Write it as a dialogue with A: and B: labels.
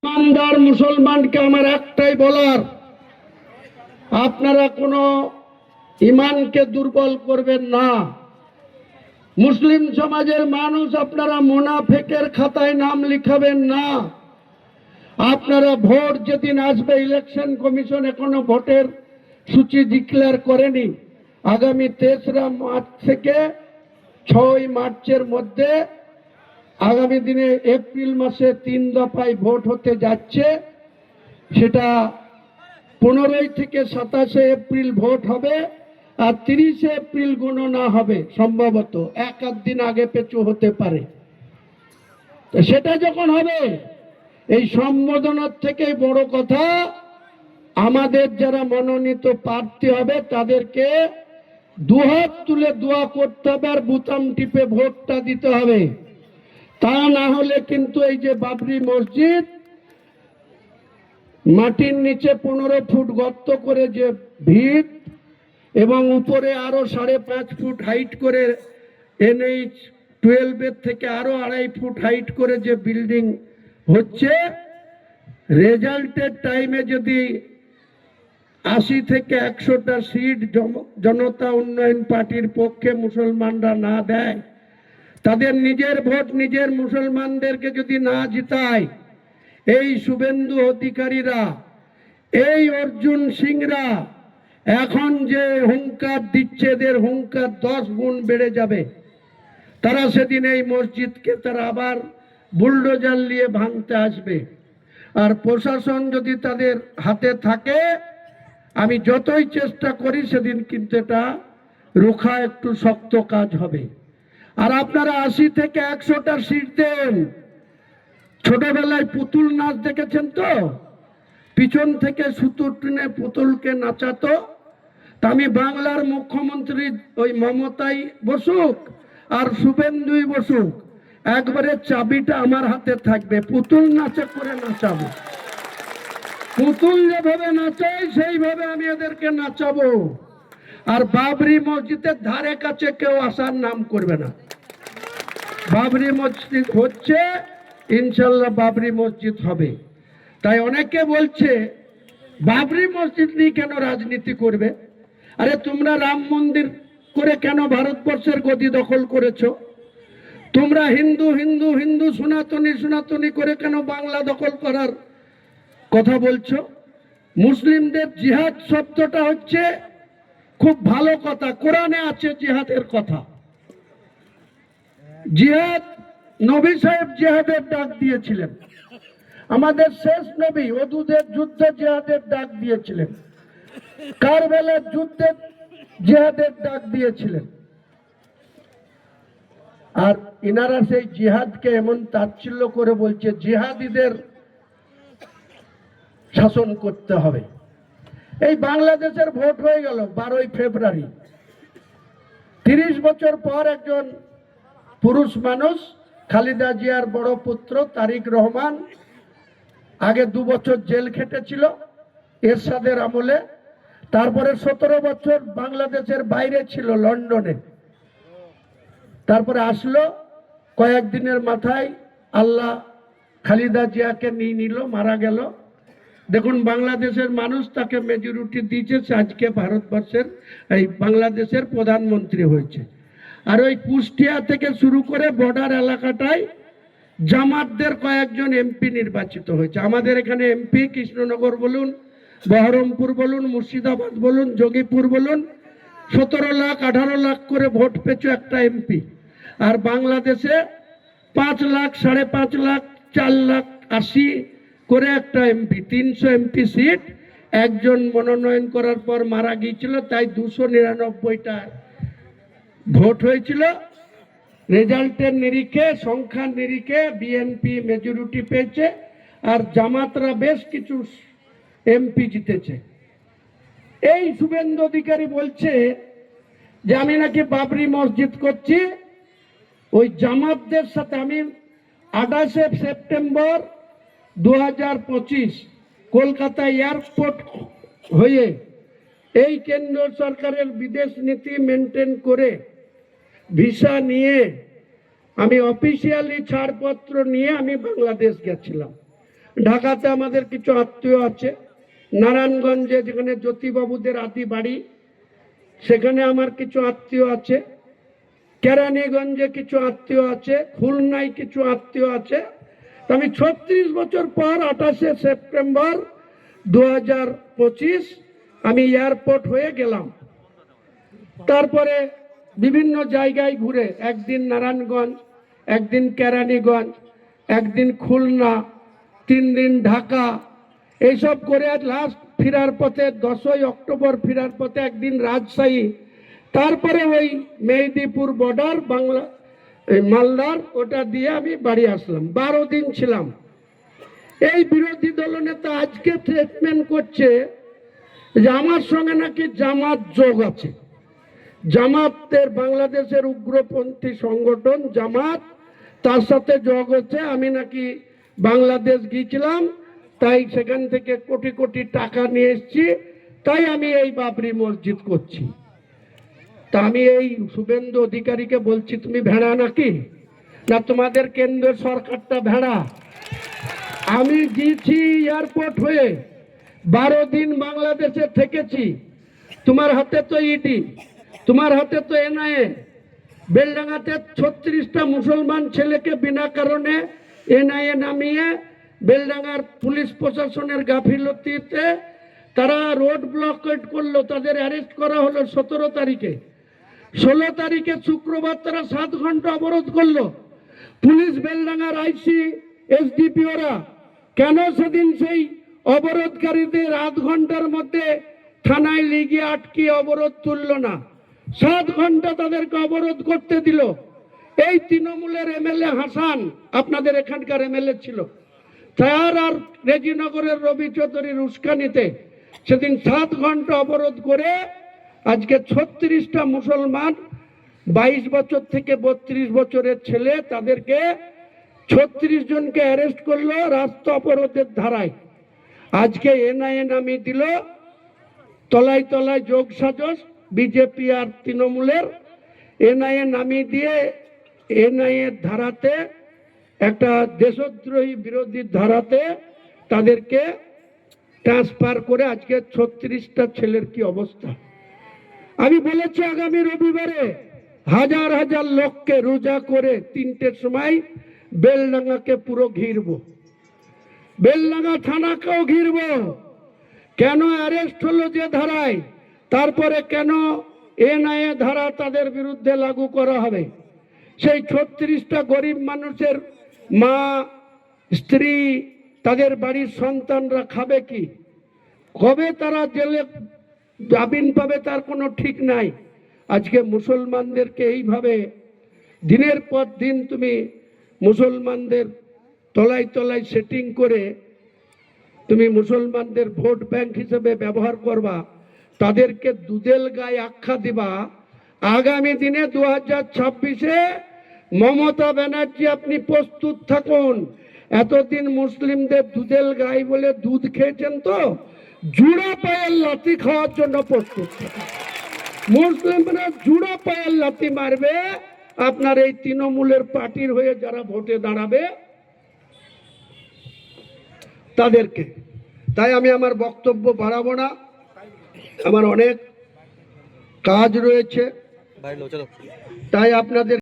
A: ইমানদার মুসলমানকে আমার একটাই বলার, আপনারা কোনো ইমানকে দুর্বল করবেন না। মুসলিম সমাজের মানুষ আপনারা মুনাফিকের খাতায় নাম লিখাবেন না। আপনারা ভোট যেদিন আসবে, ইলেকশন কমিশন এখনো ভোটের সূচি ডিক্লেয়ার করেনি। আগামী 3রা মার্চ থেকে 6 মার্চের মধ্যে আগামী দিনে এপ্রিল মাসে 3 দফায় ভোট হতে যাচ্ছে। সেটা 15 থেকে 27 এপ্রিল ভোট হবে, আর 30 এপ্রিল গণনা হবে। সম্ভবত এক আধ দিন আগে পেছু হতে পারে। সেটা যখন হবে, এই সম্বোধনার থেকে বড় কথা, আমাদের যারা মনোনীত প্রার্থী হবে তাদেরকে দুহাত তুলে দোয়া করতে হবে আর বুতাম টিপে ভোটটা দিতে হবে। তা না হলে কিন্তু এই যে বাবরি মসজিদ মাটির নিচে 15 ফুট গর্ত করে যে ভিত এবং উপরে আরো 5.5 ফুট হাইট করে NH-12 এর থেকে আরো 2.5 ফুট হাইট করে যে বিল্ডিং হচ্ছে, রেজাল্টের টাইমে যদি 80 থেকে 100টা সিট জনতা উন্নয়ন পার্টির পক্ষে মুসলমানরা না দেয়, তাদের নিজের ভোট নিজের মুসলমানদেরকে যদি না জিতায়, এই শুভেন্দু অধিকারীরা, এই অর্জুন সিংরা এখন যে হুঙ্কার দিচ্ছে, এদের হুঙ্কার 10 গুণ বেড়ে যাবে। তারা সেদিন এই মসজিদকে তারা আবার বুলডোজার নিয়ে ভাঙতে আসবে। আর প্রশাসন যদি তাদের হাতে থাকে, আমি যতই চেষ্টা করি সেদিন কিন্তু এটা রোখা একটু শক্ত কাজ হবে। আর আপনারা 80 থেকে 100টা সিট দেন। ছোটবেলায় পুতুল নাচ দেখেছেন তো? পিছন থেকে সুতো টেনে পুতুলকে নাচাতো। তা আমি বাংলার মুখ্যমন্ত্রী ওই মমতাই বসুক আর শুভেন্দুই বসুক, একবারে চাবিটা আমার হাতে থাকবে। পুতুল নাচে করে নাচাবো। পুতুল যেভাবে নাচাই সেইভাবে আমি এদেরকে নাচাবো। আর বাবরি মসজিদের ধারে কাছে কেউ আসার নাম করবে না। বাবরি মসজিদ হচ্ছে, ইনশাল্লাহ বাবরি মসজিদ হবে। তাই অনেকে বলছে বাবরি মসজিদ নিয়ে কেন রাজনীতি করবে? আরে তোমরা রাম মন্দির করে কেন ভারতবর্ষের গদি দখল করেছো? তোমরা হিন্দু হিন্দু হিন্দু সনাতনী সনাতনী করে কেন বাংলা দখল করার কথা বলছো? মুসলিমদের জিহাদ শব্দটা হচ্ছে খুব ভালো কথা, কোরআনে আছে জিহাদের কথা। জিহাদ, নবী সাহেব জিহাদের ডাক দিয়েছিলেন। আমাদের শেষ নবী ওহুদের যুদ্ধে জিহাদের ডাক দিয়েছিলেন, কারবালার যুদ্ধে জিহাদের ডাক দিয়েছিলেন। আর ইনারা সেই জিহাদকে এমন তাচ্ছিল্য করে বলছে জিহাদিদের শাসন করতে হবে। এই বাংলাদেশের ভোট হয়ে গেল 12ই ফেব্রুয়ারি। 30 বছর পর একজন পুরুষ মানুষ, খালেদা জিয়ার বড় পুত্র তারেক রহমান, আগে 2 বছর জেল খেটেছিল এরশাদের আমলে। তারপরে 17 বছর বাংলাদেশের বাইরে ছিল, লন্ডনে। তারপরে আসলো, কয়েকদিনের মাথায় আল্লাহ খালেদা জিয়াকে নিয়ে নিল, মারা গেল। দেখুন বাংলাদেশের মানুষ তাকে মেজরিটি দিয়েছে, আজকে ভারতবর্ষের এই বাংলাদেশের প্রধানমন্ত্রী হয়েছে। আর ওই কুষ্টিয়া থেকে শুরু করে বর্ডার এলাকাটায় জামাতদের কয়েকজন এমপি নির্বাচিত হয়েছে। আমাদের এখানে এমপি কৃষ্ণনগর বলুন, বহরমপুর বলুন, মুর্শিদাবাদ বলুন, যোগীপুর বলুন, 17 লাখ 18 লাখ করে ভোট পেয়েছে একটা এমপি। আর বাংলাদেশে 5 লাখ 5.5 লাখ 4 লাখ 80 করে একটা এমপি। 300 MP seat. একজন মনোনয়ন করার পর মারা গিয়েছিল, তাই 299টা ভোট হয়েছিল। রেজাল্টের নিরিখে, সংখ্যার নিরিখে বিএনপি মেজরিটি পেয়েছে, আর জামাতরা বেশ কিছু এমপি জিতেছে। এই শুভেন্দু অধিকারী বলছে যে আমি নাকি বাবরি মসজিদ করছি। ওই জামাতদের সাথে আমি 28 সেপ্টেম্বর 2025 কলকাতা এয়ারপোর্ট হয়ে এই কেন্দ্র সরকারের বিদেশ নীতি মেনটেন করে ভিসা নিয়ে আমি অফিসিয়ালি ছাড়পত্র নিয়ে আমি বাংলাদেশ গেছিলাম। ঢাকাতে আমাদের কিছু আত্মীয় আছে, নারায়ণগঞ্জে যেখানে জ্যোতিবাবুদের আদি বাড়ি সেখানে আমার কিছু আত্মীয় আছে, কেরানীগঞ্জে কিছু আত্মীয় আছে, খুলনায় কিছু আত্মীয় আছে। আমি 36 বছর পর 28শে সেপ্টেম্বর 2025 আমি এয়ারপোর্ট হয়ে গেলাম। তারপরে বিভিন্ন জায়গায় ঘুরে, একদিন নারায়ণগঞ্জ, একদিন কেরানীগঞ্জ, একদিন খুলনা, 3 দিন ঢাকা, এইসব করে লাস্ট ফেরার পথে 10ই অক্টোবর ফেরার পথে একদিন রাজশাহী, তারপরে ওই মেদিনীপুর বর্ডার বাংলা মালদার ওটা দিয়ে আমি বাড়ি আসলাম। 12 দিন ছিলাম। এই বিরোধী দলনেতা আজকে ট্রিটমেন্ট করছে যে আমার সঙ্গে নাকি জামাত যোগ আছে। জামাতের বাংলাদেশের উগ্রপন্থী সংগঠন জামাত, তার সাথে যোগ হচ্ছে। আমি নাকি বাংলাদেশ গিয়েছিলাম, তাই সেখান থেকে কোটি কোটি টাকা নিয়ে এসেছি, তাই আমি এই বাবরি মসজিদ করছি। তা আমি এই শুভেন্দু অধিকারীকে বলছি, তুমি ভেড়া নাকি, না তোমাদের কেন্দ্রের সরকারটা ভেড়া? আমি গিয়েছি এয়ারপোর্ট হয়ে, 12 দিন বাংলাদেশে থেকেছি। তোমার হাতে তো ইডি, তোমার হাতে তো এনআইএ। বেলডাঙ্গাতে 36টা মুসলমান ছেলেকে বিনা কারণে এনআইএ নামিয়ে বেলডাঙ্গার পুলিশ প্রশাসনের গাফিলতিতে তারা রোড ব্লকেট করলো, তাদের অ্যারেস্ট করা হলো 17 তারিখে। 16 তারিখে শুক্রবার তারা 7 ঘন্টা অবরোধ করলো। পুলিশ বেলডাঙ্গার আইসি এসডিপিওরা কেন সেদিন সেই অবরোধকারীদের 8 ঘন্টার মধ্যে থানায় লিগিয়ে আটকে অবরোধ তুলল না? 7 ঘন্টা তাদেরকে অবরোধ করতে দিল। এই তৃণমূলের এমএলএ হাসান, আপনাদের এখানকার এমএলএ ছিল, তার আর রেজিনগরের রবি চৌধুরীর উস্কানিতে সেদিন 7 ঘন্টা অবরোধ করে আজকে 36টা মুসলমান 22 বছর থেকে 32 বছরের ছেলে, তাদেরকে 36 জনকে অ্যারেস্ট করলো রাস্তা অবরোধের ধারায়। আজকে এনআইএ নামিয়ে দিল। তলায় তলায় যোগ সাজস বিজেপি আর তৃণমূলের। এনআইএ নামিয়ে দিয়ে এনআইএ ধারাতে, একটা দেশদ্রোহী বিরোধী ধারাতে তাদেরকে ট্রান্সফার করে আজকে 36টা ছেলের কি অবস্থা। আমি বলেছি আগামী রবিবারে হাজার হাজার লোককে রোজা করে 3টের সময় বেলডাঙ্গাকে পুরো ঘিরব, বেলডাঙ্গা থানাকেও ঘিরব। কেন অ্যারেস্ট হলো যে ধারায়, তারপরে কেন এনআইএ ধারা তাদের বিরুদ্ধে লাগু করা হবে? সেই 36টা গরিব মানুষের মা, স্ত্রী, তাদের বাড়ির সন্তানরা খাবে কি? কবে তারা জেলে জামিন পাবে তার কোনো ঠিক নাই। আজকে মুসলমানদেরকে এইভাবে দিনের পর দিন তুমি মুসলমানদের তলায় তলায় সেটিং করে তুমি মুসলমানদের ভোট ব্যাংক হিসেবে ব্যবহার করবা, তাদেরকে দুধেল গায়ে আখ্যা দিবা। আগামী দিনে 2026-এ মমতা ব্যানার্জি আপনি প্রস্তুত থাকুন। এতদিন মুসলিমদের দুধেল গায়ে বলে দুধ খেয়েছেন, তো জুড়া পায়ের লাথি খাওয়ার জন্য প্রস্তুত থাকুন। মুসলিমরা জুড়া পায়ের লাথি মারবে আপনার এই তৃণমূলের পার্টির হয়ে যারা ভোটে দাঁড়াবে তাদেরকে। তাই আমি আমার বক্তব্য বাড়াবো না, আমার অনেক কাজ রয়েছে, তাই আপনাদের